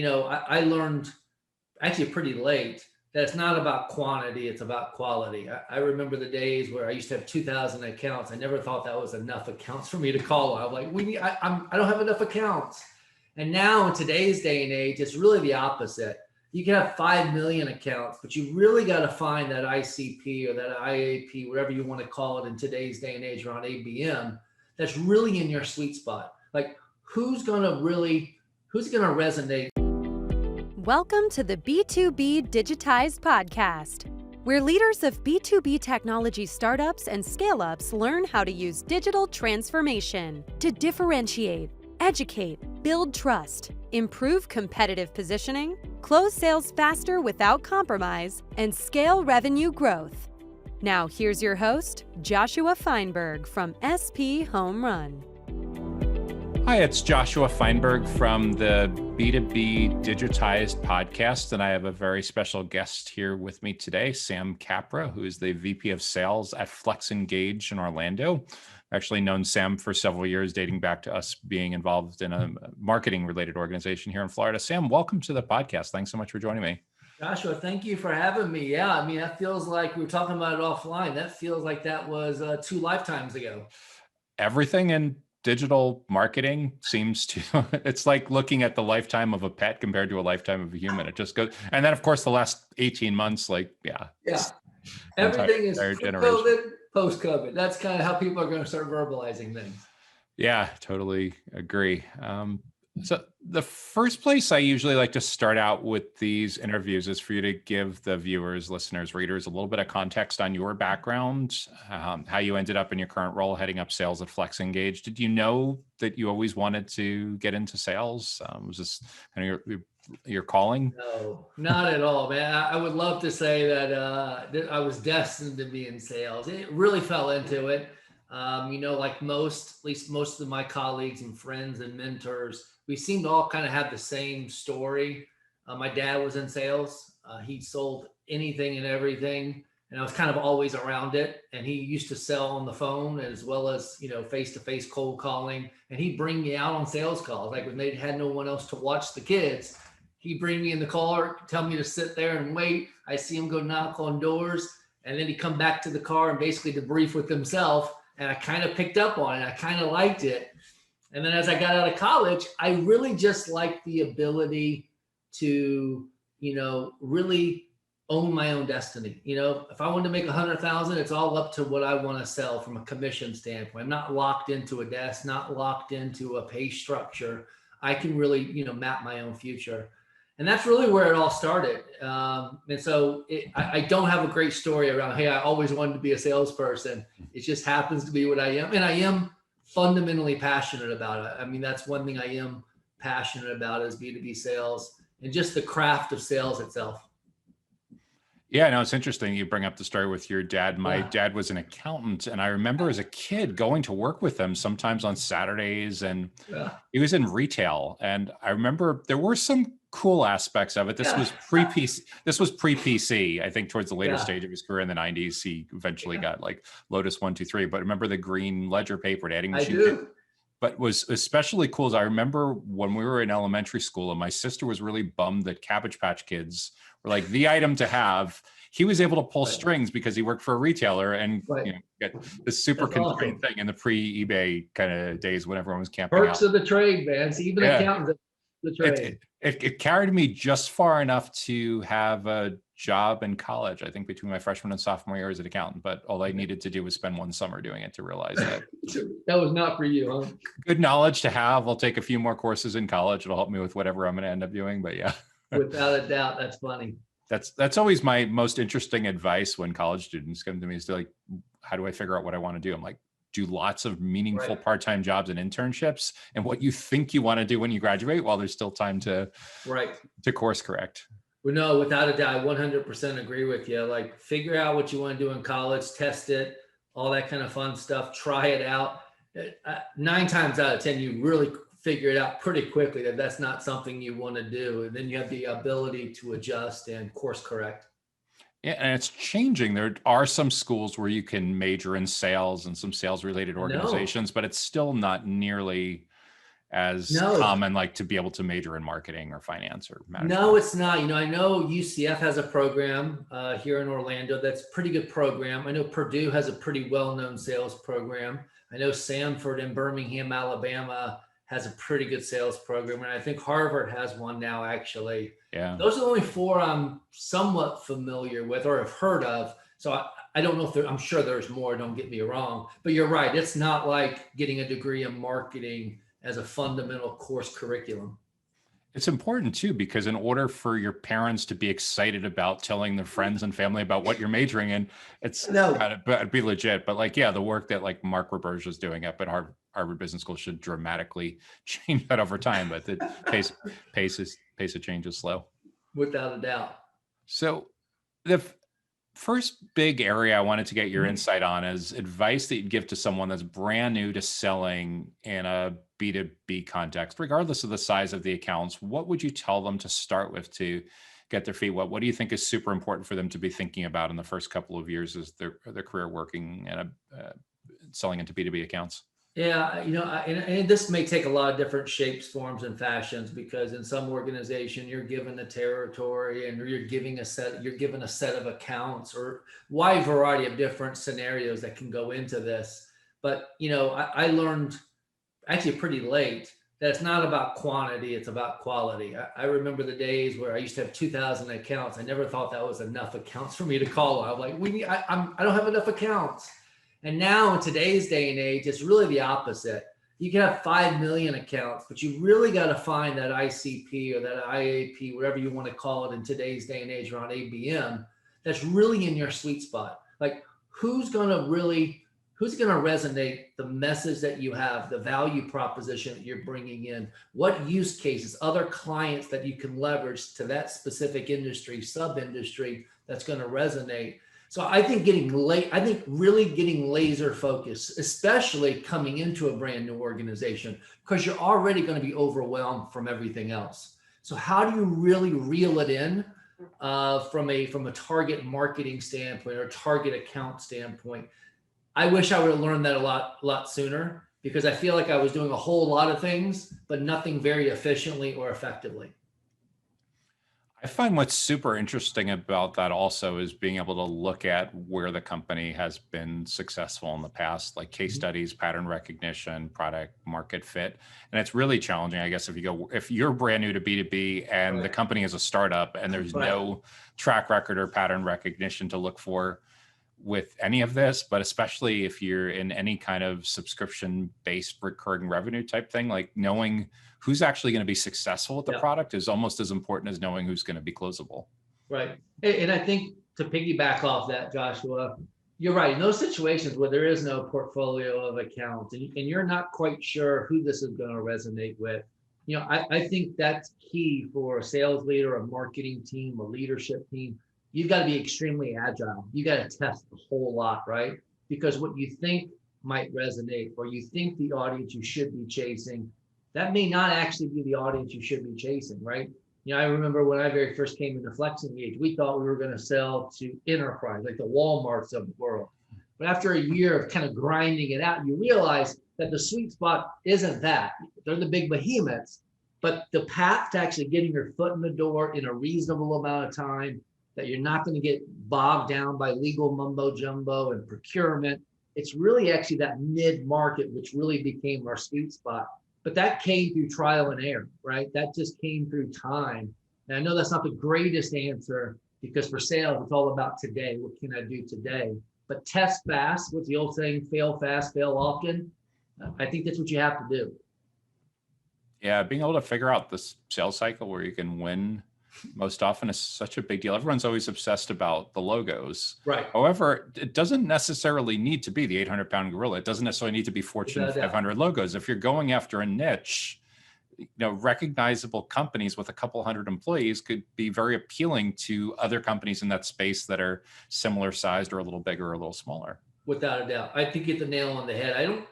I learned actually pretty late that it's not about quantity, it's about quality. I remember the days where I used to have 2,000 accounts. I never thought that was enough accounts for me to call on. I'm like, I don't have enough accounts. And now in today's day and age, it's really the opposite. You can have 5 million accounts, but you really got to find that ICP or that IAP, whatever you want to call it in today's day and age around ABM, that's really in your sweet spot. Like who's going to resonate? Welcome to the B2B Digitized Podcast, where leaders of B2B technology startups and scale-ups learn how to use digital transformation to differentiate, educate, build trust, improve competitive positioning, close sales faster without compromise, and scale revenue growth. Now here's your host, Joshua Feinberg from SP Home Run. Hi, it's Joshua Feinberg from the B2B Digitized Podcast, and I have a very special guest here with me today, Sam Capra, who is the VP of Sales at flexEngage in Orlando. I've actually known Sam for several years, dating back to us being involved in a marketing-related organization here in Florida. Sam, welcome to the podcast. Thanks so much for joining me. Joshua, thank you for having me. Yeah, I mean, that feels like we were talking about it offline. That feels like that was 2 lifetimes ago. Everything in digital marketing seems to, it's like looking at the lifetime of a pet compared to a lifetime of a human. It just goes, and then of course the last 18 months, Yeah. Everything is pre-COVID, post-COVID. That's kind of how people are going to start verbalizing things. Yeah, totally agree. So the first place I usually like to start out with these interviews is for you to give the viewers, listeners, readers a little bit of context on your background, how you ended up in your current role heading up sales at flexEngage. Did you know that you always wanted to get into sales? Was this kind of your calling? No, not at all, man. I would love to say that I was destined to be in sales. It really fell into it. Like at least most of my colleagues and friends and mentors, we seem to all kind of have the same story. My dad was in sales. He sold anything and everything, and I was kind of always around it. And he used to sell on the phone as well as, face-to-face cold calling. And he'd bring me out on sales calls. Like when they had no one else to watch the kids, he'd bring me in the car, tell me to sit there and wait. I see him go knock on doors, and then he'd come back to the car and basically debrief with himself. And I kind of picked up on it. I kind of liked it. And then as I got out of college, I really just liked the ability to, really own my own destiny. If I wanted to make 100,000, it's all up to what I want to sell from a commission standpoint. I'm not locked into a desk, not locked into a pay structure. I can really, map my own future. And that's really where it all started. And so I don't have a great story around, hey, I always wanted to be a salesperson. It just happens to be what I am. And I am fundamentally passionate about it. I mean, that's one thing I am passionate about is B2B sales and just the craft of sales itself. Yeah, no, it's interesting. You bring up the story with your dad. My dad was an accountant, and I remember as a kid going to work with him sometimes on Saturdays, and he was in retail. And I remember there were some cool aspects of it. This was pre-PC. This was pre-PC. I think towards the later stage of his career in the 90s, he eventually got like Lotus 1-2-3. But remember the green ledger paper and adding machine. I do. But was especially cool is I remember when we were in elementary school and my sister was really bummed that Cabbage Patch Kids were like the item to have. He was able to pull strings because he worked for a retailer and get this super constrained thing in the pre-eBay kind of days when everyone was camping out. Perks of the trade, man. So even accountants, the trade. It carried me just far enough to have a job in college, I think between my freshman and sophomore year as an accountant, but all I needed to do was spend one summer doing it to realize that. That was not for you, huh? Good knowledge to have. I'll take a few more courses in college. It'll help me with whatever I'm going to end up doing, but yeah. Without a doubt, that's funny. That's always my most interesting advice when college students come to me is like, how do I figure out what I want to do? I'm like, do lots of meaningful part-time jobs and internships and what you think you want to do when you graduate while there's still time to course correct. Well, no, without a doubt, I 100% agree with you. Like figure out what you want to do in college, test it, all that kind of fun stuff, try it out. 9 times out of 10, you really figure it out pretty quickly that that's not something you want to do. And then you have the ability to adjust and course correct. Yeah, and it's changing. There are some schools where you can major in sales and some sales related organizations, but it's still not nearly as No, common, like to be able to major in marketing or finance or management? no, it's not. I know UCF has a program here in Orlando that's a pretty good program. I know Purdue has a pretty well-known sales program. I know Samford in Birmingham, Alabama has a pretty good sales program. And I think Harvard has one now, actually. Yeah. Those are the only four I'm somewhat familiar with or have heard of. So I don't know if I'm sure there's more, don't get me wrong, but you're right. It's not like getting a degree in marketing as a fundamental course curriculum. It's important too, because in order for your parents to be excited about telling their friends and family about what you're majoring in, it's gotta be legit. But like, yeah, the work that like Mark Roberge is doing up at Harvard Business School should dramatically change that over time, but the pace of change is slow. Without a doubt. So the first big area I wanted to get your insight on is advice that you'd give to someone that's brand new to selling in a B2B context, regardless of the size of the accounts. What would you tell them to start with to get their feet wet? What do you think is super important for them to be thinking about in the first couple of years as their career working and selling into B2B accounts? Yeah, and this may take a lot of different shapes, forms, and fashions, because in some organization you're given a territory and you're given a set of accounts, or wide variety of different scenarios that can go into this. But I learned actually pretty late that it's not about quantity, it's about quality. I remember the days where I used to have 2,000 accounts. I never thought that was enough accounts for me to call on. I'm like, I don't have enough accounts. And now in today's day and age, it's really the opposite. You can have 5 million accounts, but you really got to find that ICP or that IAP, whatever you want to call it in today's day and age around ABM, that's really in your sweet spot. Like who's going to resonate the message that you have, the value proposition that you're bringing in, what use cases, other clients that you can leverage to that specific industry, sub-industry that's going to resonate. So I think really getting laser focused, especially coming into a brand new organization, because you're already going to be overwhelmed from everything else. So how do you really reel it in from a target marketing standpoint or target account standpoint? I wish I would have learned that a lot sooner, because I feel like I was doing a whole lot of things, but nothing very efficiently or effectively. I find what's super interesting about that also is being able to look at where the company has been successful in the past, like case studies, pattern recognition, product market fit. And it's really challenging, I guess, if you're brand new to B2B and the company is a startup and there's no track record or pattern recognition to look for with any of this, but especially if you're in any kind of subscription-based recurring revenue type thing, like knowing who's actually going to be successful with the product is almost as important as knowing who's going to be closable. Right. And I think to piggyback off that, Joshua, you're right. In those situations where there is no portfolio of accounts and you're not quite sure who this is going to resonate with, I think that's key for a sales leader, a marketing team, a leadership team. You've got to be extremely agile. You got to test a whole lot, right? Because what you think might resonate, or you think the audience you should be chasing, that may not actually be the audience you should be chasing, right? I remember when I very first came into flexEngage, we thought we were going to sell to enterprise, like the Walmarts of the world. But after a year of kind of grinding it out, you realize that the sweet spot isn't that. They're the big behemoths, but the path to actually getting your foot in the door in a reasonable amount of time, that you're not going to get bogged down by legal mumbo jumbo and procurement. It's really actually that mid-market, which really became our sweet spot. But that came through trial and error, right? That just came through time. And I know that's not the greatest answer, because for sales, it's all about today. What can I do today? But test fast. What's the old saying? Fail fast, fail often. I think that's what you have to do. Yeah, being able to figure out this sales cycle where you can win most often is such a big deal. Everyone's always obsessed about the logos. Right. However, it doesn't necessarily need to be the 800-pound gorilla. It doesn't necessarily need to be Fortune 500 logos. If you're going after a niche, recognizable companies with a couple hundred employees could be very appealing to other companies in that space that are similar sized or a little bigger or a little smaller. Without a doubt. I think you hit the nail on the head. I don't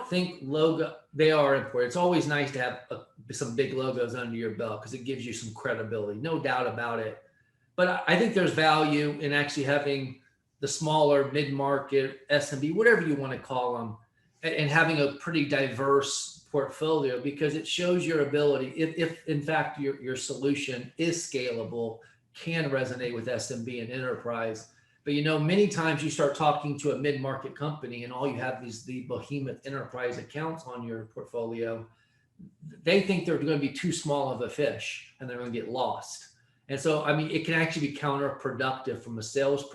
think they are important. It's always nice to have some big logos under your belt, because it gives you some credibility, no doubt about it. But I think there's value in actually having the smaller mid-market, SMB, whatever you want to call them, and having a pretty diverse portfolio because it shows your ability. If in fact your solution is scalable, can resonate with SMB and enterprise. But many times you start talking to a mid-market company and all you have is the behemoth enterprise accounts on your portfolio. They think they're going to be too small of a fish and they're going to get lost. And so, it can actually be counterproductive from a sales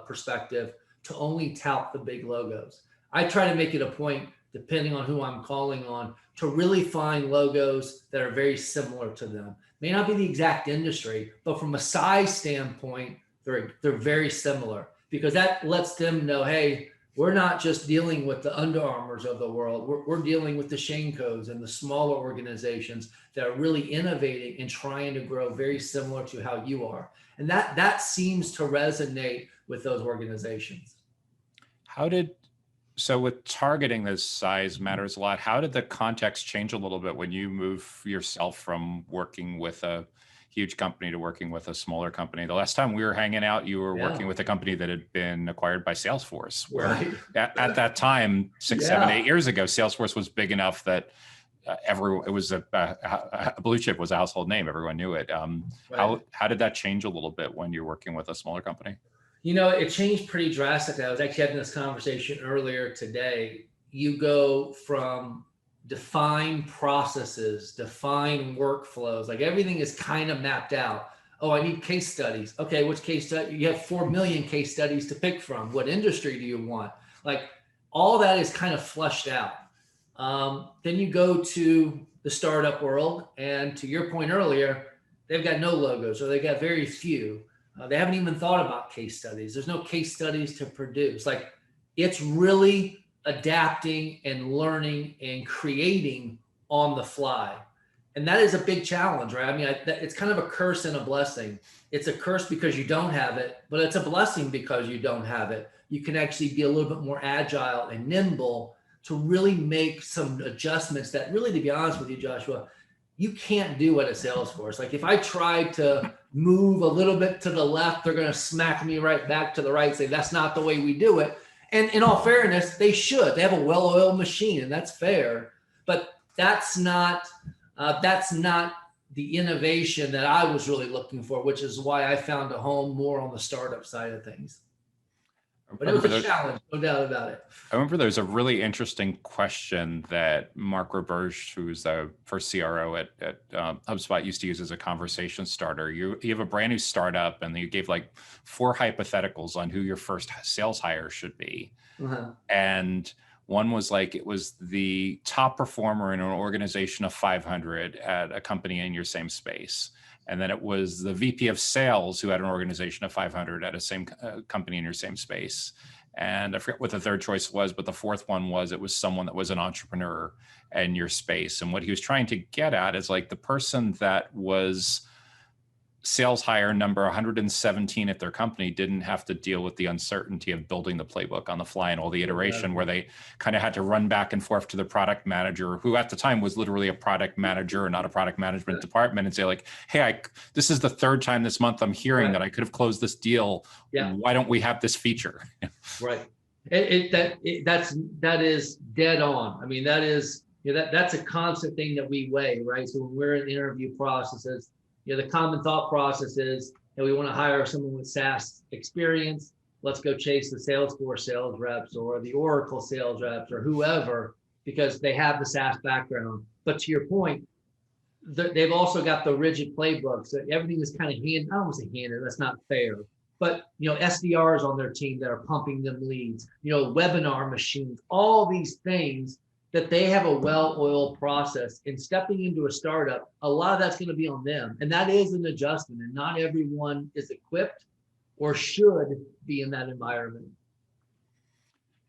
perspective to only tout the big logos. I try to make it a point, depending on who I'm calling on, to really find logos that are very similar to them. May not be the exact industry, but from a size standpoint, they're very similar, because that lets them know, hey, we're not just dealing with the Under Armours of the world. We're dealing with the Shankos and the smaller organizations that are really innovating and trying to grow very similar to how you are. And that seems to resonate with those organizations. So with targeting, this size matters a lot. How did the context change a little bit when you move yourself from working with a huge company to working with a smaller company? The last time we were hanging out, you were working with a company that had been acquired by Salesforce, where at that time, 6, 7, 8 years ago, Salesforce was big enough that it was a blue chip was a household name. Everyone knew it. How did that change a little bit when you're working with a smaller company? It changed pretty drastically. I was actually having this conversation earlier today. You go from define processes, define workflows, like everything is kind of mapped out. Oh, I need case studies. Okay, which case study? You have 4 million case studies to pick from. What industry do you want? Like all that is kind of flushed out. Then you go to the startup world, and to your point earlier, they've got no logos, or they got very few. They haven't even thought about case studies. There's no case studies to produce. Like it's really adapting and learning and creating on the fly. And that is a big challenge, right? It's kind of a curse and a blessing. It's a curse because you don't have it, but it's a blessing because you don't have it. You can actually be a little bit more agile and nimble to really make some adjustments that really, to be honest with you, Joshua, you can't do at a Salesforce. Like if I tried to move a little bit to the left, they're going to smack me right back to the right, say that's not the way we do it. And in all fairness, they should. They have a well-oiled machine, and that's fair. But that's not the innovation that I was really looking for, which is why I found a home more on the startup side of things. But it was a challenge, no doubt about it. I remember there's a really interesting question that Mark Roberge, who's the first CRO at HubSpot, used to use as a conversation starter. You have a brand new startup, and you gave like 4 hypotheticals on who your first sales hire should be. Uh-huh. And one was like, it was the top performer in an organization of 500 at a company in your same space. And then it was the VP of sales who had an organization of 500 at a same company in your same space. And I forget what the third choice was, but the fourth one was, it was someone that was an entrepreneur in your space. And what he was trying to get at is like the person that was sales hire number 117 at their company didn't have to deal with the uncertainty of building the playbook on the fly and all the iteration, where they kind of had to run back and forth to the product manager, who at the time was literally a product manager and not a product management department, and say like, hey, this is the third time this month I'm hearing that I could have closed this deal. Why don't we have this feature? Right. That is dead on. I mean, that is, that's a constant thing that we weigh, right? So when we're in the interview processes, the common thought process is that we want to hire someone with SaaS experience. Let's go chase the Salesforce sales reps or the Oracle sales reps or whoever, because they have the SaaS background. But to your point, they've also got the rigid playbook. So everything is kind of I don't want to say handed, that's not fair. But, SDRs on their team that are pumping them leads, webinar machines, all these things that they have a well-oiled process. In stepping into a startup, a lot of that's going to be on them. And that is an adjustment. And not everyone is equipped or should be in that environment.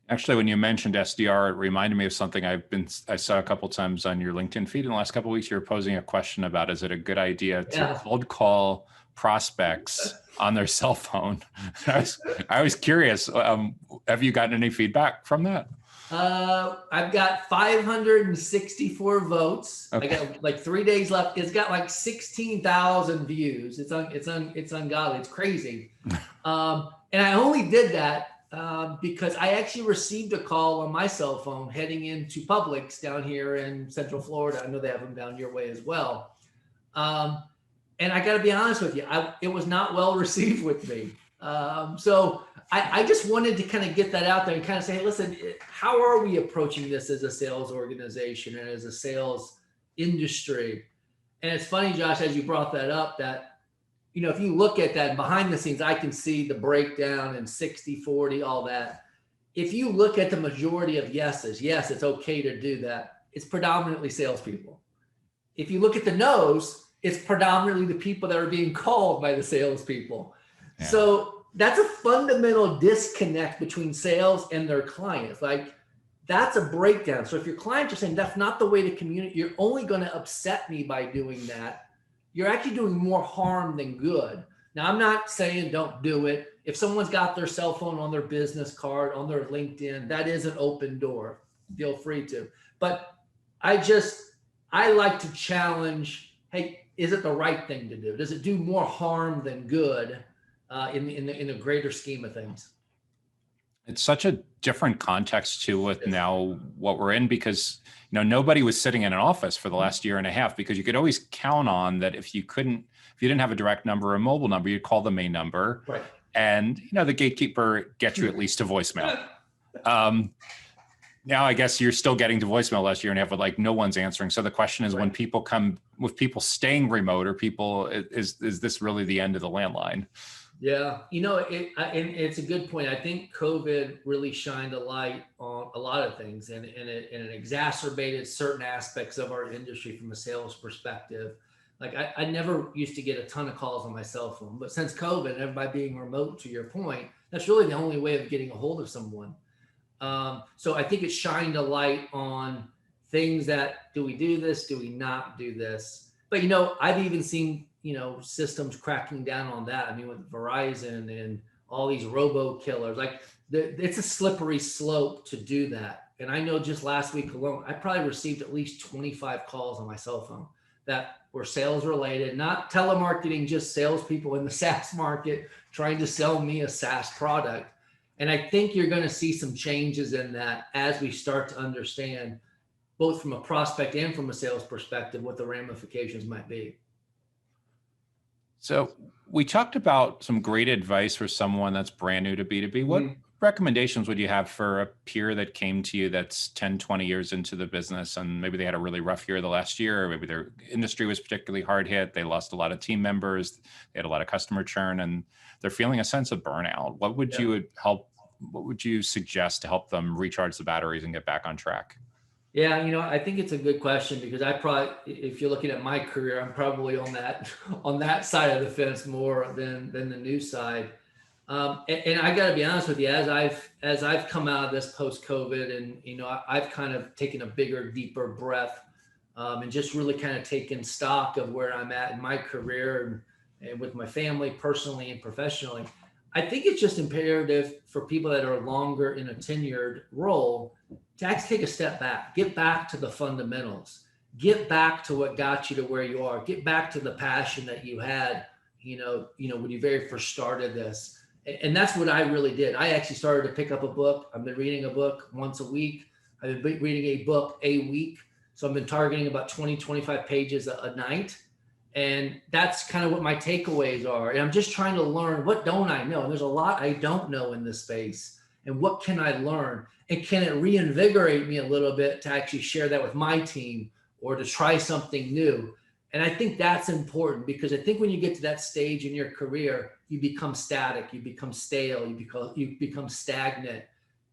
Actually, when you mentioned SDR, it reminded me of something I saw a couple of times on your LinkedIn feed in the last couple of weeks. You were posing a question about, is it a good idea to cold call prospects on their cell phone? I was curious. Have you gotten any feedback from that? I've got 564 votes. Okay. I got like 3 days left. It's got like 16,000 views. It's ungodly. It's crazy. And I only did that because I actually received a call on my cell phone heading into Publix down here in Central Florida. I know they have them down your way as well. And I got to be honest with you, it was not well received with me. So I just wanted to kind of get that out there and kind of say, hey, listen, how are we approaching this as a sales organization and as a sales industry? And it's funny, Josh, as you brought that up, that, if you look at that behind the scenes, I can see the breakdown and 60-40, all that. If you look at the majority of yeses, yes, it's okay to do that. It's predominantly salespeople. If you look at the no's, it's predominantly the people that are being called by the salespeople. Yeah. So that's a fundamental disconnect between sales and their clients. Like, that's a breakdown. So if your clients are saying that's not the way to communicate, you're only going to upset me by doing that, you're actually doing more harm than good. Now, I'm not saying don't do it. If someone's got their cell phone on their business card, on their LinkedIn, that is an open door. Feel free to. But I like to challenge, hey, is it the right thing to do? Does it do more harm than good in the greater scheme of things? It's such a different context too with now what we're in, because nobody was sitting in an office for the last year and a half, because you could always count on that if you didn't have a direct number or a mobile number, you'd call the main number. Right. And the gatekeeper gets you at least to voicemail. Now I guess you're still getting to voicemail last year and a half, but like no one's answering. So the question is, when people come with people staying remote, or people, is this really the end of the landline? Yeah, it's a good point. I think COVID really shined a light on a lot of things, and it exacerbated certain aspects of our industry from a sales perspective. Like I never used to get a ton of calls on my cell phone, but since COVID and everybody being remote, to your point, that's really the only way of getting a hold of someone. So I think it shined a light on things that, do we do this? Do we not do this? But, I've even seen, systems cracking down on that. I mean, with Verizon and all these robo killers, like it's a slippery slope to do that. And I know just last week alone, I probably received at least 25 calls on my cell phone that were sales related, not telemarketing, just salespeople in the SaaS market trying to sell me a SaaS product. And I think you're going to see some changes in that as we start to understand, both from a prospect and from a sales perspective, what the ramifications might be. So we talked about some great advice for someone that's brand new to B2B. What recommendations would you have for a peer that came to you that's 10, 20 years into the business, and maybe they had a really rough year the last year, or maybe their industry was particularly hard hit, they lost a lot of team members, they had a lot of customer churn, and they're feeling a sense of burnout? What would you suggest to help them recharge the batteries and get back on track? Yeah, I think it's a good question, because I probably, if you're looking at my career, I'm probably on that side of the fence more than the new side. And I got to be honest with you, as I've come out of this post-COVID, and I've kind of taken a bigger, deeper breath, and just really kind of taken stock of where I'm at in my career and with my family, personally and professionally. I think it's just imperative for people that are longer in a tenured role to actually take a step back, get back to the fundamentals, get back to what got you to where you are, get back to the passion that you had, when you very first started this. And that's what I really did. I actually started to pick up a book. I've been reading a book once a week. I've been reading a book a week. So I've been targeting about 20, 25 pages a night. And that's kind of what my takeaways are. And I'm just trying to learn, what don't I know? And there's a lot I don't know in this space. And what can I learn? And can it reinvigorate me a little bit to actually share that with my team, or to try something new? And I think that's important, because I think when you get to that stage in your career, you become static, you become stale, you become stagnant.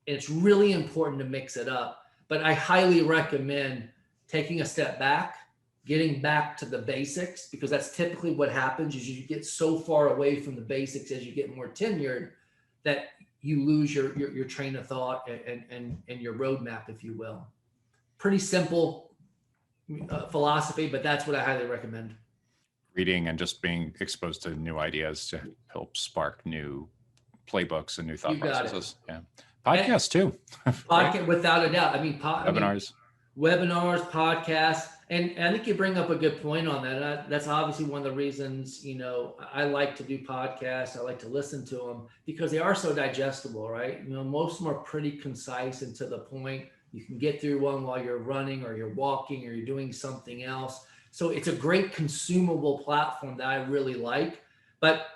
And it's really important to mix it up. But I highly recommend taking a step back, getting back to the basics, because that's typically what happens is you get so far away from the basics as you get more tenured that you lose your train of thought and your roadmap, if you will. Pretty simple philosophy, but that's what I highly recommend. Reading and just being exposed to new ideas to help spark new playbooks and new thought processes. Yeah. Podcasts too. Podcast, without a doubt. I mean, webinars, podcasts. And I think you bring up a good point on that. That's obviously one of the reasons, I like to do podcasts. I like to listen to them because they are so digestible, right? Most of them are pretty concise and to the point. You can get through one while you're running or you're walking or you're doing something else. So it's a great consumable platform that I really like. But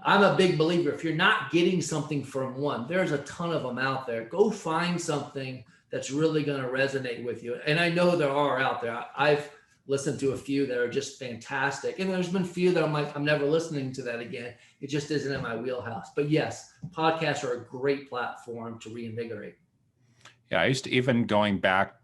I'm a big believer, if you're not getting something from one, there's a ton of them out there. Go find something that's really going to resonate with you. And I know there are out there. I've listened to a few that are just fantastic. And there's been a few that I'm like, I'm never listening to that again. It just isn't in my wheelhouse. But yes, podcasts are a great platform to reinvigorate. Yeah, I used to, even going back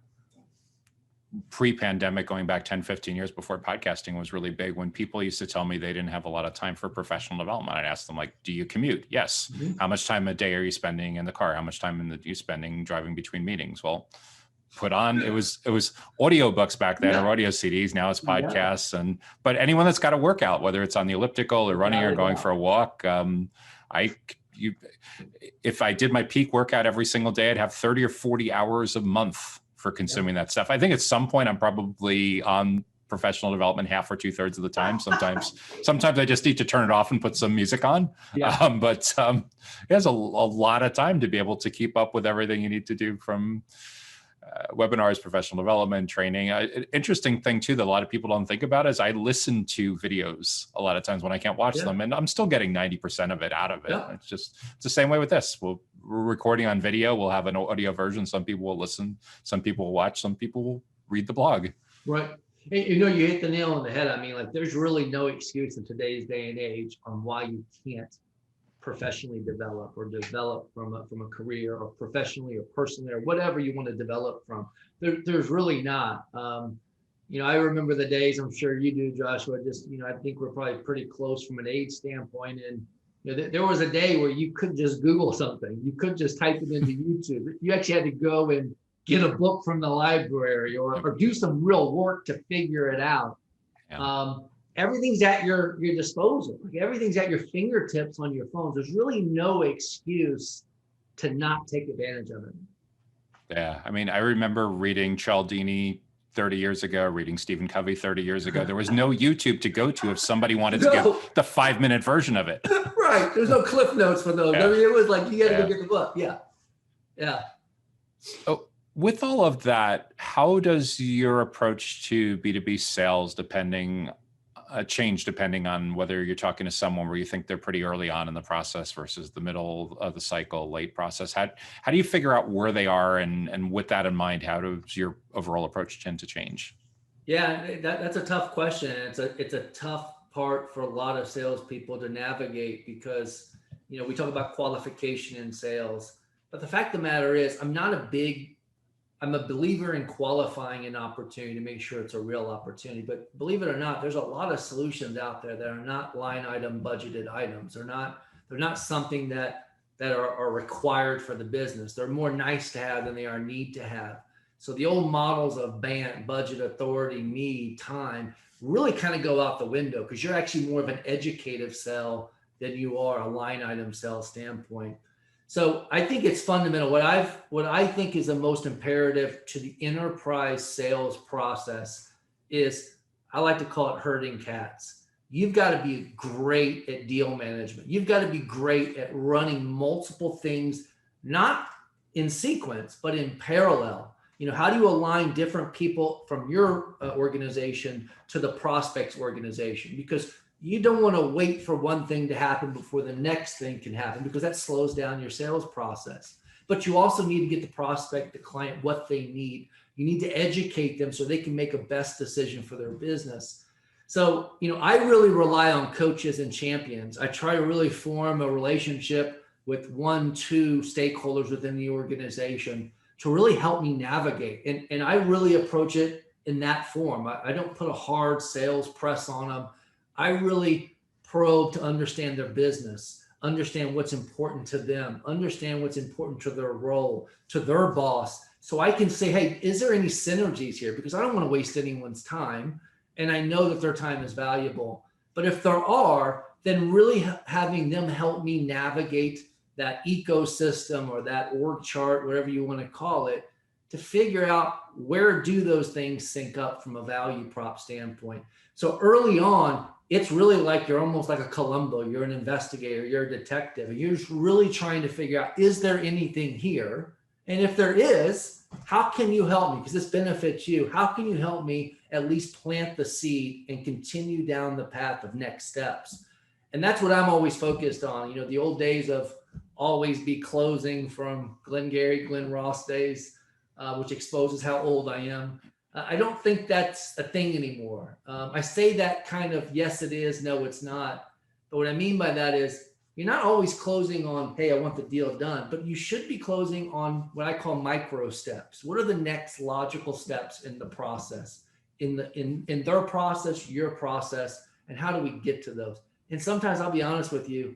pre-pandemic, going back 10, 15 years before podcasting was really big, when people used to tell me they didn't have a lot of time for professional development, I'd ask them, like, do you commute? Yes. Mm-hmm. How much time a day are you spending in the car? How much time are you spending driving between meetings? Well, put on, it was audiobooks back then, or audio CDs. Now it's podcasts. But anyone that's got a workout, whether it's on the elliptical or running or going for a walk, if I did my peak workout every single day, I'd have 30 or 40 hours a month for consuming that stuff. I think at some point I'm probably on professional development half or 2/3 of the time. Sometimes I just need to turn it off and put some music on. Yeah. But it has a lot of time to be able to keep up with everything you need to do, from webinars, professional development, training. Interesting thing too that a lot of people don't think about is I listen to videos a lot of times when I can't watch them, and I'm still getting 90% of it out of it. Yeah. It's the same way with this. We're recording on video. We'll have an audio version. Some people will listen. Some people will watch. Some people will read the blog. Right. And, you hit the nail on the head. I mean, like, there's really no excuse in today's day and age on why you can't professionally develop or develop from a career, or professionally or personally, or whatever you want to develop from. There's really not. I remember the days, I'm sure you do, Joshua, just, I think we're probably pretty close from an age standpoint. And there was a day where you couldn't just Google something. You couldn't just type it into YouTube. You actually had to go and get a book from the library or do some real work to figure it out. Yeah. Everything's at your disposal. Like, everything's at your fingertips on your phones. There's really no excuse to not take advantage of it. Yeah. I mean, I remember reading Cialdini 30 years ago, reading Stephen Covey 30 years ago. There was no YouTube to go to if somebody wanted to get the 5-minute version of it. Right. There's no cliff notes for those. Yeah. I mean, it was like, you got to go get the book. Yeah. Yeah. Oh, with all of that, how does your approach to B2B sales change depending on whether you're talking to someone where you think they're pretty early on in the process versus the middle of the cycle, late process? How do you figure out where they are, and with that in mind, how does your overall approach tend to change? Yeah, that's a tough question. It's a tough part for a lot of salespeople to navigate because, we talk about qualification in sales, but the fact of the matter is I'm a believer in qualifying an opportunity to make sure it's a real opportunity. But believe it or not, there's a lot of solutions out there that are not line item budgeted items. They're not something that are required for the business. They're more nice to have than they are need to have. So the old models of BANT, budget, authority, need, time, really kind of go out the window, because you're actually more of an educative sell than you are a line item sell standpoint. So I think it's fundamental. What I think is the most imperative to the enterprise sales process is, I like to call it herding cats. You've got to be great at deal management. You've got to be great at running multiple things, not in sequence, but in parallel. How do you align different people from your organization to the prospect's organization? Because you don't want to wait for one thing to happen before the next thing can happen, because that slows down your sales process. But you also need to get the prospect, the client, what they need. You need to educate them so they can make a best decision for their business. So, I really rely on coaches and champions. I try to really form a relationship with 1-2 stakeholders within the organization to really help me navigate. And I really approach it in that form. I don't put a hard sales press on them. I really probe to understand their business, understand what's important to them, understand what's important to their role, to their boss. So I can say, hey, is there any synergies here? Because I don't want to waste anyone's time. And I know that their time is valuable. But if there are, then really having them help me navigate that ecosystem or that org chart, whatever you want to call it, to figure out where do those things sync up from a value prop standpoint. So early on, it's really like you're almost like a Columbo. You're an investigator, you're a detective, and you're just really trying to figure out, is there anything here? And if there is, how can you help me? Because this benefits you. How can you help me at least plant the seed and continue down the path of next steps? And that's what I'm always focused on. The old days of always be closing from Glenn Ross days, which exposes how old I am. I don't think that's a thing anymore. I say that kind of, yes, it is, no, it's not. But what I mean by that is you're not always closing on, hey, I want the deal done, but you should be closing on what I call micro steps. What are the next logical steps in the process, in their process, your process, and how do we get to those? And sometimes I'll be honest with you,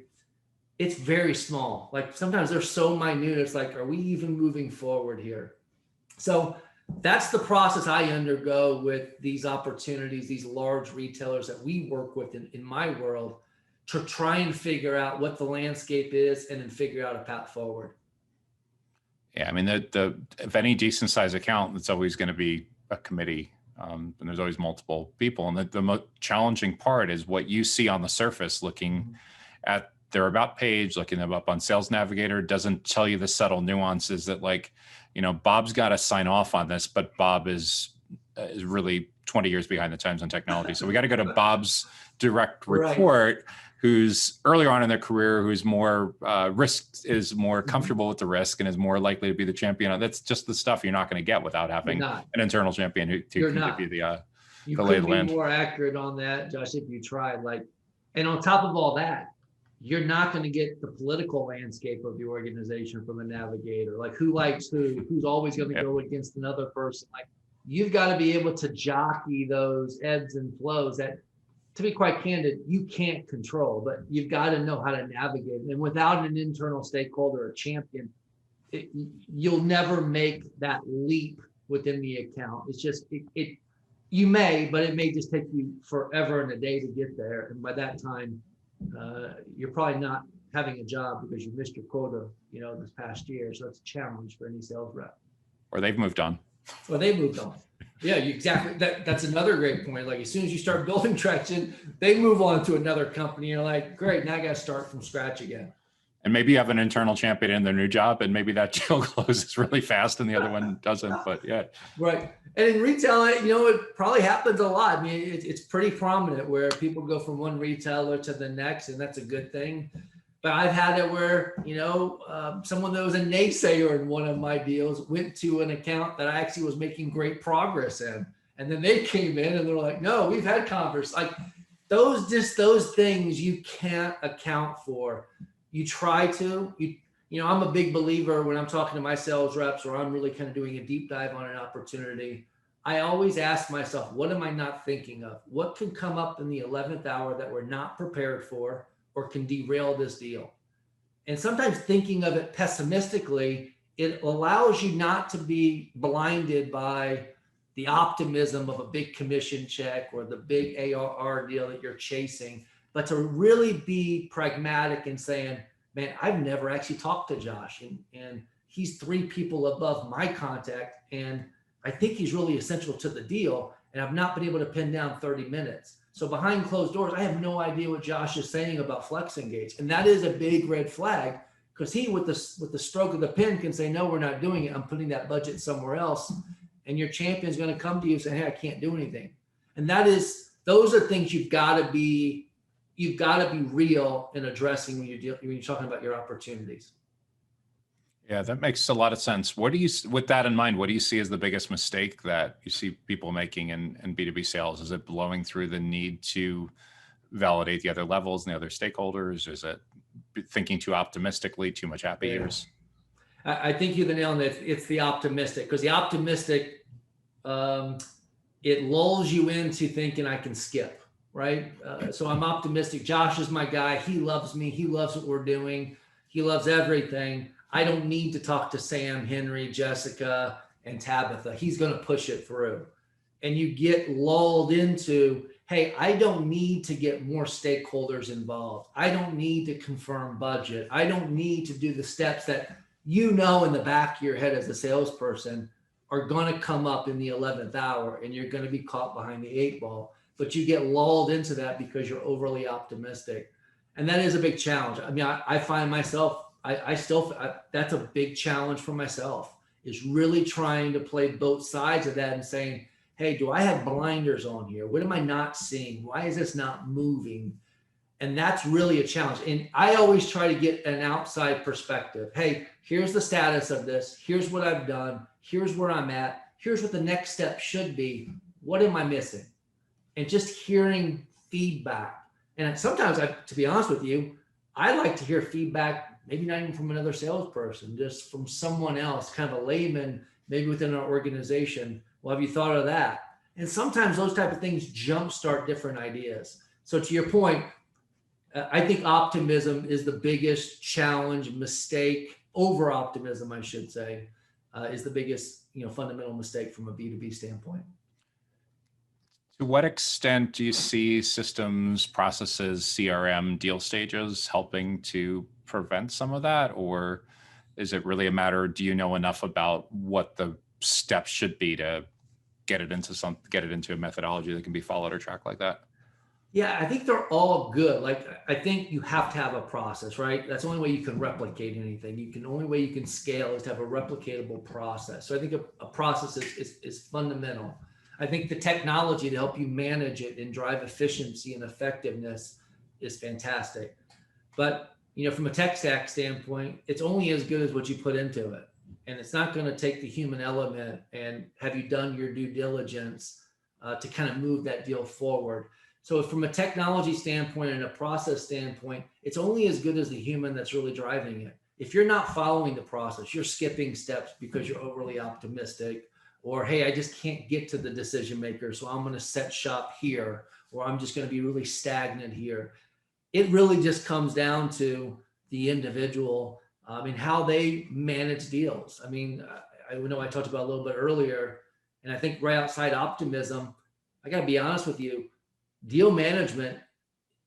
it's very small. Like sometimes they're so minute, it's like, are we even moving forward here? So that's the process I undergo with these opportunities, these large retailers that we work with in my world, to try and figure out what the landscape is and then figure out a path forward. Yeah, I mean, if any decent sized account, it's always going to be a committee, and there's always multiple people. And the most challenging part is what you see on the surface, looking at their about page, looking them up on Sales Navigator, doesn't tell you the subtle nuances that, like, Bob's got to sign off on this, but Bob is really 20 years behind the times on technology. So we got to go to Bob's direct report, right, who's earlier on in their career, who's more is more comfortable with the risk and is more likely to be the champion. That's just the stuff you're not going to get without having an internal champion who can give you the lay of the land. You could be more accurate on that, Josh, if you tried. And on top of all that, you're not going to get the political landscape of the organization from a navigator, like who likes who's always going to go against another person. Like, you've got to be able to jockey those ebbs and flows that, to be quite candid, you can't control, but you've got to know how to navigate. And without an internal stakeholder or champion, you'll never make that leap within the account. It's just, you may, but it may just take you forever and a day to get there. And by that time, you're probably not having a job because you missed your quota, this past year. So it's a challenge for any sales rep. Or they've moved on. Yeah, exactly. That's another great point. Like, as soon as you start building traction, they move on to another company. You're like, great, now I got to start from scratch again. And maybe you have an internal champion in their new job, and maybe that deal closes really fast and the other one doesn't, but yeah. Right. And in retail, it probably happens a lot. I mean, it's pretty prominent where people go from one retailer to the next, and that's a good thing. But I've had it where, someone that was a naysayer in one of my deals went to an account that I actually was making great progress in. And then they came in and they're like, no, we've had conversations. Like, those things you can't account for. You try to, I'm a big believer when I'm talking to my sales reps, or I'm really kind of doing a deep dive on an opportunity. I always ask myself, what am I not thinking of? What can come up in the 11th hour that we're not prepared for, or can derail this deal? And sometimes thinking of it pessimistically, it allows you not to be blinded by the optimism of a big commission check or the big ARR deal that you're chasing, but to really be pragmatic and saying, man, I've never actually talked to Josh, and he's 3 people above my contact, and I think he's really essential to the deal, and I've not been able to pin down 30 minutes. So behind closed doors, I have no idea what Josh is saying about flexEngage. And that is a big red flag, because he, with the stroke of the pen, can say, no, we're not doing it. I'm putting that budget somewhere else. And your champion is going to come to you and say, hey, I can't do anything. And those are things you've got to be real in addressing when you're talking about your opportunities. Yeah, that makes a lot of sense. With that in mind, what do you see as the biggest mistake that you see people making in B2B sales? Is it blowing through the need to validate the other levels and the other stakeholders? Is it thinking too optimistically, too much happy years? I think you hit the nail on it. It's the optimistic, because the optimistic, it lulls you into thinking I can skip, right? So I'm optimistic. Josh is my guy. He loves me. He loves what we're doing. He loves everything. I don't need to talk to Sam, Henry, Jessica, and Tabitha. He's going to push it through. And you get lulled into, hey, I don't need to get more stakeholders involved. I don't need to confirm budget. I don't need to do the steps that in the back of your head as a salesperson are going to come up in the 11th hour and you're going to be caught behind the 8 ball, but you get lulled into that because you're overly optimistic. And that is a big challenge. I mean, I find myself, that's a big challenge for myself, is really trying to play both sides of that and saying, hey, do I have blinders on here? What am I not seeing? Why is this not moving? And that's really a challenge. And I always try to get an outside perspective. Hey, here's the status of this. Here's what I've done. Here's where I'm at. Here's what the next step should be. What am I missing? And just hearing feedback. And sometimes, to be honest with you, I like to hear feedback, maybe not even from another salesperson, just from someone else, kind of a layman, maybe within our organization. Well, have you thought of that? And sometimes those type of things jumpstart different ideas. So to your point, I think optimism is the biggest challenge, mistake. Over optimism, I should say, is the biggest, fundamental mistake from a B2B standpoint. To what extent do you see systems, processes, CRM, deal stages helping to prevent some of that? Or is it really a matter, do you know enough about what the steps should be to get it into a methodology that can be followed or tracked like that? Yeah, I think they're all good. Like, I think you have to have a process, right? That's the only way you can replicate anything. Only way you can scale is to have a replicatable process. So I think a process is fundamental. I think the technology to help you manage it and drive efficiency and effectiveness is fantastic. But, from a tech stack standpoint, it's only as good as what you put into it. And it's not going to take the human element and have you done your due diligence to kind of move that deal forward. So from a technology standpoint and a process standpoint, it's only as good as the human that's really driving it. If you're not following the process, you're skipping steps because you're overly optimistic, or, hey, I just can't get to the decision maker, so I'm going to set shop here, or I'm just going to be really stagnant here. It really just comes down to the individual and how they manage deals. I mean, I know I talked about a little bit earlier, and I think right outside optimism, I got to be honest with you, deal management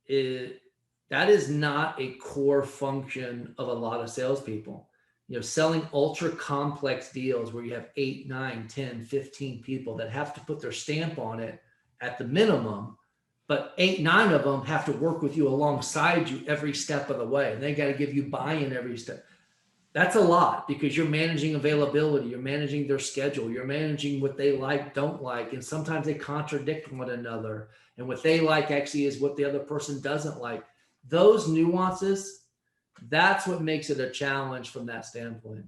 that is not a core function of a lot of salespeople. Selling ultra complex deals where you have 8, 9, 10, 15 people that have to put their stamp on it at the minimum, but 8, 9 of them have to work with you alongside you every step of the way. And they got to give you buy-in every step. That's a lot because you're managing availability, you're managing their schedule, you're managing what they like, don't like, and sometimes they contradict one another. And what they like actually is what the other person doesn't like. Those nuances, that's what makes it a challenge from that standpoint.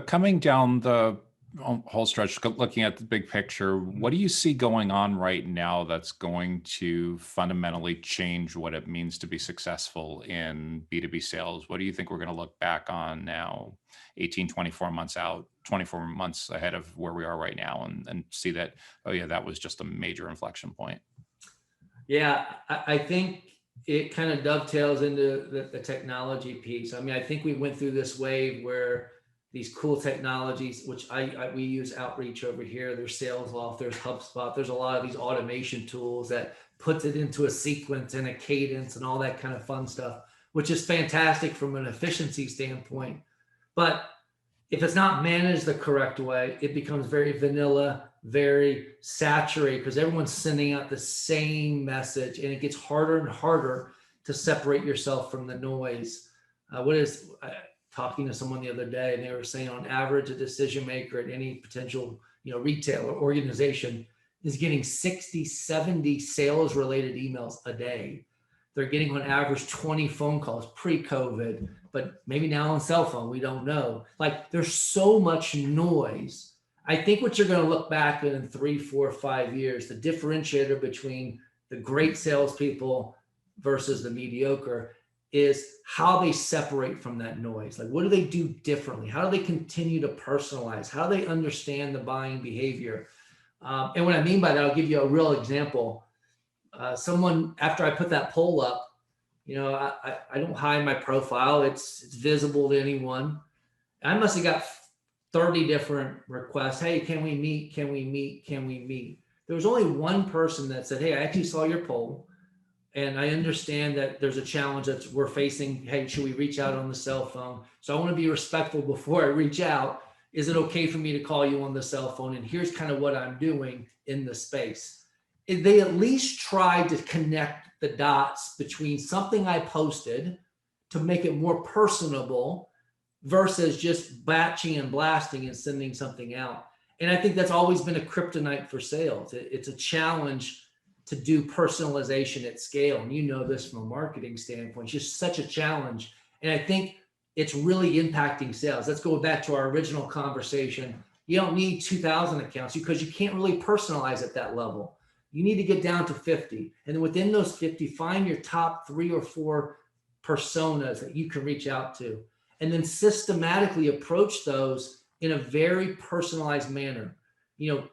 Coming down the whole stretch, looking at the big picture, what do you see going on right now that's going to fundamentally change what it means to be successful in B2B sales? What do you think we're going to look back on now, 18, 24 months out, 24 months ahead of where we are right now, and see that, oh yeah, that was just a major inflection point? Yeah, I think it kind of dovetails into the technology piece. I mean, I think we went through this wave where these cool technologies, which we use Outreach over here. There's SalesLoft, there's HubSpot. There's a lot of these automation tools that puts it into a sequence and a cadence and all that kind of fun stuff, which is fantastic from an efficiency standpoint. But if it's not managed the correct way, it becomes very vanilla, very saturated because everyone's sending out the same message, and it gets harder and harder to separate yourself from the noise. Talking to someone the other day, and they were saying on average, a decision maker at any potential, retail or organization is getting 60, 70 sales related emails a day. They're getting on average 20 phone calls pre-COVID, but maybe now on cell phone, we don't know. Like, there's so much noise. I think what you're going to look back in 3, 4, 5 years, the differentiator between the great salespeople versus the mediocre is how they separate from that noise. Like, what do they do differently? How do they continue to personalize? How do they understand the buying behavior? And what I mean by that, I'll give you a real example. Someone, after I put that poll up, I don't hide my profile. It's visible to anyone. I must have got 30 different requests. Hey, can we meet? Can we meet? Can we meet? There was only one person that said, hey, I actually saw your poll, and I understand that there's a challenge that we're facing. Hey, should we reach out on the cell phone? So I want to be respectful before I reach out. Is it okay for me to call you on the cell phone? And here's kind of what I'm doing in the space. They at least try to connect the dots between something I posted to make it more personable versus just batching and blasting and sending something out. And I think that's always been a kryptonite for sales. It's a challenge to do personalization at scale. And you know this from a marketing standpoint, it's just such a challenge. And I think it's really impacting sales. Let's go back to our original conversation. You don't need 2,000 accounts because you can't really personalize at that level. You need to get down to 50. And then within those 50, find your top 3 or 4 personas that you can reach out to. And then systematically approach those in a very personalized manner.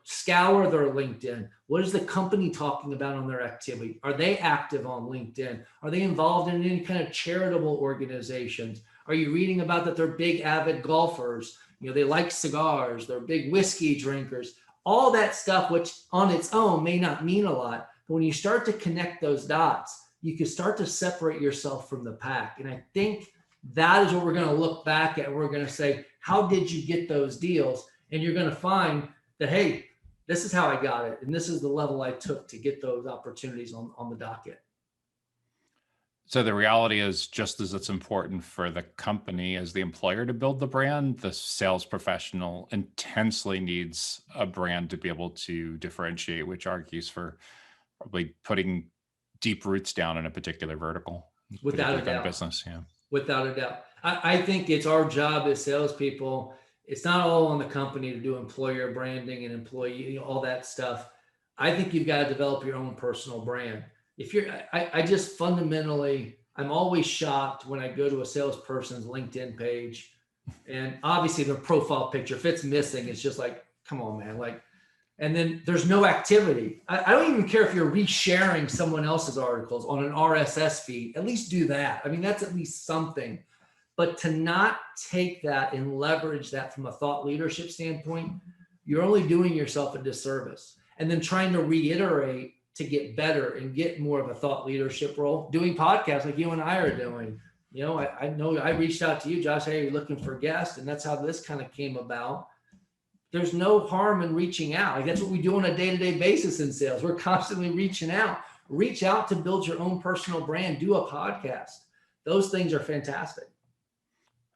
Scour their LinkedIn. What is the company talking about on their activity? Are they active on LinkedIn? Are they involved in any kind of charitable organizations? Are you reading about that they're big avid golfers? They like cigars, they're big whiskey drinkers, all that stuff, which on its own may not mean a lot. But when you start to connect those dots, you can start to separate yourself from the pack. And I think that is what we're going to look back at. We're going to say, how did you get those deals? And you're going to find that, hey, this is how I got it. And this is the level I took to get those opportunities on the docket. So the reality is, just as it's important for the company as the employer to build the brand, the sales professional intensely needs a brand to be able to differentiate, which argues for probably putting deep roots down in a particular vertical. Without a doubt. Business, yeah. Without a doubt. I think it's our job as salespeople. It's not all on the company to do employer branding and employee, all that stuff. I think you've got to develop your own personal brand. I just fundamentally, I'm always shocked when I go to a salesperson's LinkedIn page, and obviously their profile picture, if it's missing, it's just like, come on, man. And then there's no activity. I don't even care if you're resharing someone else's articles on an RSS feed. At least do that. I mean, that's at least something. But to not take that and leverage that from a thought leadership standpoint, you're only doing yourself a disservice. And then trying to reiterate to get better and get more of a thought leadership role, doing podcasts like you and I are doing. I know I reached out to you, Josh, hey, you're looking for guests, and that's how this kind of came about. There's no harm in reaching out. That's what we do on a day-to-day basis in sales. We're constantly reaching out. Reach out to build your own personal brand. Do a podcast. Those things are fantastic.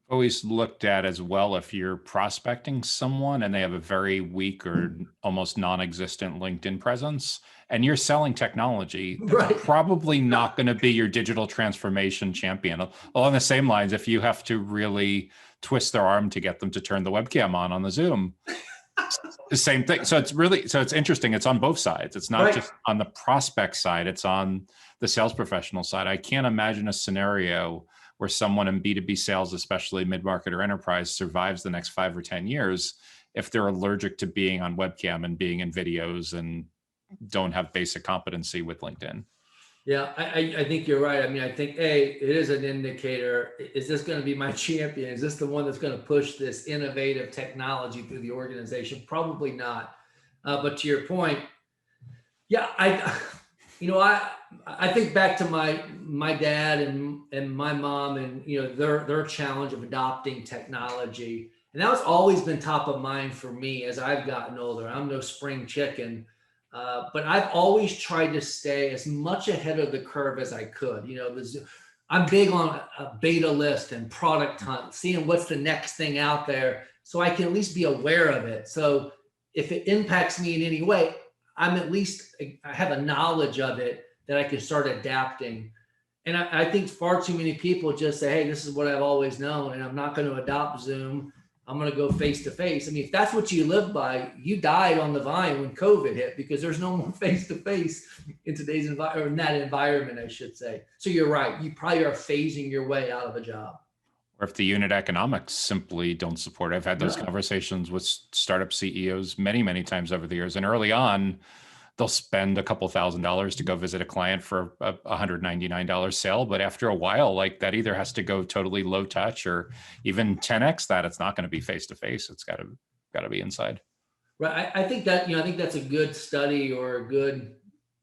Always looked at as well, if you're prospecting someone and they have a very weak or almost non-existent LinkedIn presence and you're selling technology, they're probably not going to be your digital transformation champion. Along the same lines, if you have to really twist their arm to get them to turn the webcam on the Zoom, the same thing. So it's interesting. It's on both sides. It's not just on the prospect side. It's on the sales professional side. I can't imagine a scenario where someone in B2B sales, especially mid-market or enterprise, survives the next 5 or 10 years if they're allergic to being on webcam and being in videos and don't have basic competency with LinkedIn. Yeah, I think you're right. I mean, I think, it is an indicator. Is this going to be my champion? Is this the one that's going to push this innovative technology through the organization? Probably not. But to your point, yeah, I think back to my dad and my mom and their challenge of adopting technology, and that was always been top of mind for me as I've gotten older. I'm no spring chicken, but I've always tried to stay as much ahead of the curve as I could. I'm big on a beta list and product hunt, seeing what's the next thing out there, so I can at least be aware of it. So if it impacts me in any way, I have a knowledge of it that I can start adapting. And I think far too many people just say, hey, this is what I've always known, and I'm not going to adopt Zoom. I'm going to go face-to-face. I mean, if that's what you live by, you died on the vine when COVID hit, because there's no more face-to-face in today's environment, or in that environment, I should say. So you're right. You probably are phasing your way out of a job. Or if the unit economics simply don't support it. I've had those conversations with startup CEOs many, many times over the years. And early on, they'll spend a couple $1,000s to go visit a client for a $199 sale. But after a while, that either has to go totally low touch, or even 10x that. It's not going to be face-to-face. It's got to be inside. Right. I think that, I think that's a good study or a good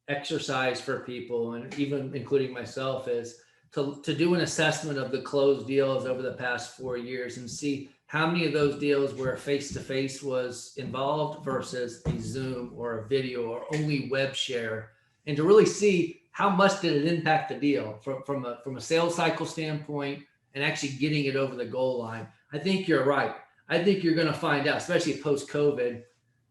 exercise for people, and even including myself, is to do an assessment of the closed deals over the past 4 years and see how many of those deals where face-to-face was involved versus a Zoom or a video or only web share, and to really see how much did it impact the deal from a sales cycle standpoint and actually getting it over the goal line. I think you're right. I think you're going to find out, especially post-COVID,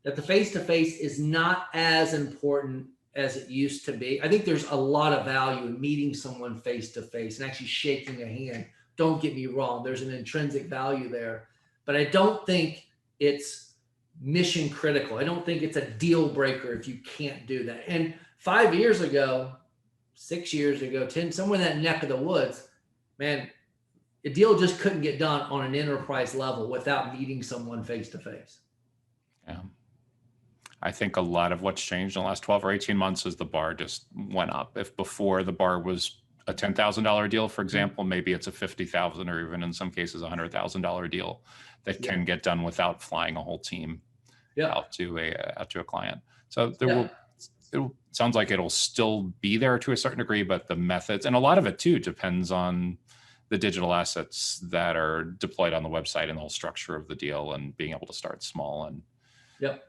that the face-to-face is not as important as it used to be. I think there's a lot of value in meeting someone face-to-face and actually shaking a hand. Don't get me wrong. There's an intrinsic value there, but I don't think it's mission critical. I don't think it's a deal breaker if you can't do that. And 5 years ago, 6 years ago, 10, somewhere in that neck of the woods, man, a deal just couldn't get done on an enterprise level without meeting someone face-to-face. Yeah. I think a lot of what's changed in the last 12 or 18 months is the bar just went up. If before the bar was a $10,000 deal, for example, maybe it's a $50,000 or even in some cases $100,000 deal that can get done without flying a whole team out to a client. So it sounds like it'll still be there to a certain degree, but the methods, and a lot of it too depends on the digital assets that are deployed on the website and the whole structure of the deal and being able to start small and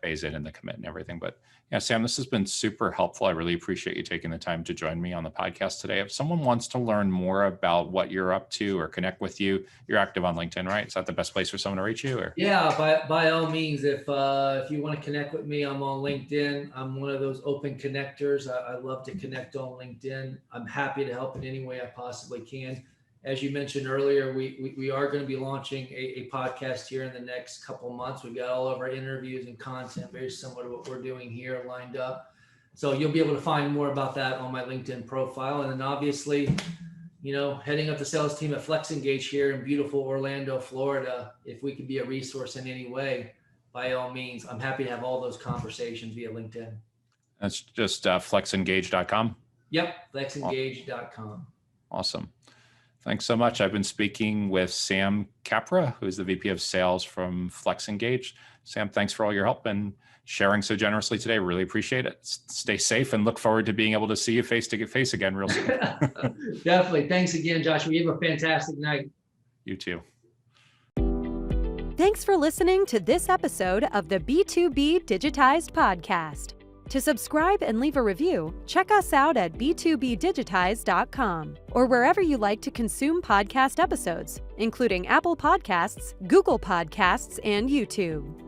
phase in and the commit and everything. But yeah, Sam, this has been super helpful. I really appreciate you taking the time to join me on the podcast today. If someone wants to learn more about what you're up to or connect with you, you're active on LinkedIn, right? Is that the best place for someone to reach you? Or? Yeah, by all means, if you want to connect with me, I'm on LinkedIn. I'm one of those open connectors. I love to connect on LinkedIn. I'm happy to help in any way I possibly can. As you mentioned earlier, we are going to be launching a podcast here in the next couple of months. We've got all of our interviews and content very similar to what we're doing here lined up. So you'll be able to find more about that on my LinkedIn profile. And then obviously, heading up the sales team at flexEngage here in beautiful Orlando, Florida, if we could be a resource in any way, by all means, I'm happy to have all those conversations via LinkedIn. That's just flexengage.com. Yep, flexengage.com. Awesome. Thanks so much. I've been speaking with Sam Capra, who's the VP of Sales from flexEngage. Sam, thanks for all your help and sharing so generously today. Really appreciate it. Stay safe and look forward to being able to see you face to face again real soon. Definitely. Thanks again, Joshua. You have a fantastic night. You too. Thanks for listening to this episode of the B2B Digitized Podcast. To subscribe and leave a review, check us out at b2bdigitized.com or wherever you like to consume podcast episodes, including Apple Podcasts, Google Podcasts, and YouTube.